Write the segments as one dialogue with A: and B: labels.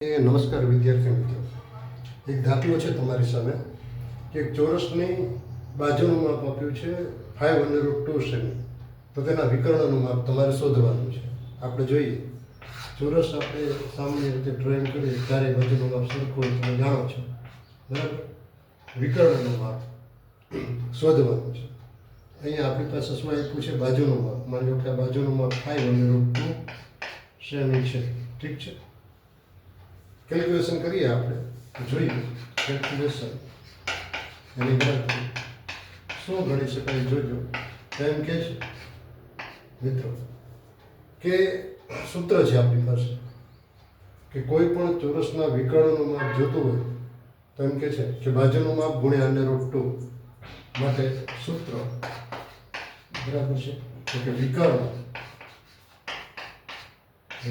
A: નમસ્કાર વિદ્યાર્થી મિત્રો, એક દાખલો છે તમારી સામે કે એક ચોરસની બાજુનું માપ આપ્યું છે 5√2 સેમી. તો તેના વિકર્ણનું માપ તમારે શોધવાનું છે. આપણે જોઈએ ચોરસ આપણે સામાન્ય રીતે ડ્રોઈંગ કરીએ ત્યારે બાજુનું માપ સરખું હોય તમે જાણો છો, બરાબર. વિકર્ણનું માપ શોધવાનું છે. અહીંયા આપણી પાસે શું આપ્યું છે? બાજુનું માપ. માની લો કે આ બાજુનું માપ 5√2 સેમી છે, ઠીક છે. કેલ્ક્યુલેશન કરીએ આપણે, જોઈએ કેલ્ક્યુલેશન એની ગણતરી શું ગણી શકાય જોજો. એમ કે છે મિત્રો કે સૂત્ર છે આપણી પાસે કે કોઈ પણ ચોરસના વિકર્ણનું માપ જોતું હોય તો એમ કે છે કે બાજુનું માપ ગુણ્યા √2 માટે સૂત્ર બરાબર છે તો કે વિકર્ણ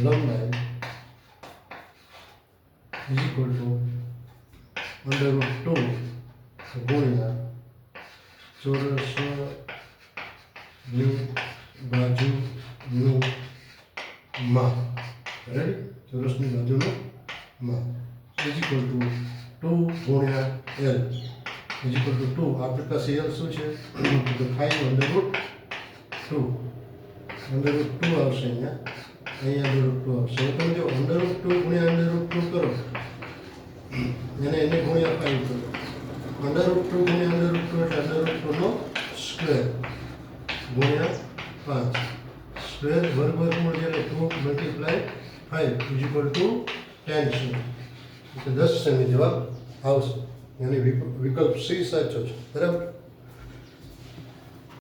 A: લંબાઈ is equal to √2 ગુણ્યા ચોરસની બાજુનું માપ. રેડી? ચોરસની બાજુનું માપ is equal to 2 ગુણ્યા L is equal to 2. આપણી પાસે L શું છે? તો 5√2 આવશે અહીંયા √2 આવશે. હવે તમે જો √2 ગુણ્યા √2 કરો એને ગુણ્યા 5 કરો. √2 ગુણ્યા √2 એટલે √2 નો સ્ક્વેર ગુણ્યા 5 સ્ક્વેર વર્ગમૂળ એટલે 2 multiply 5 is equal to 10 semi. એટલે 10 સેમી જવાબ આવશે. એની વિકલ્પ C સાચો છે, બરાબર.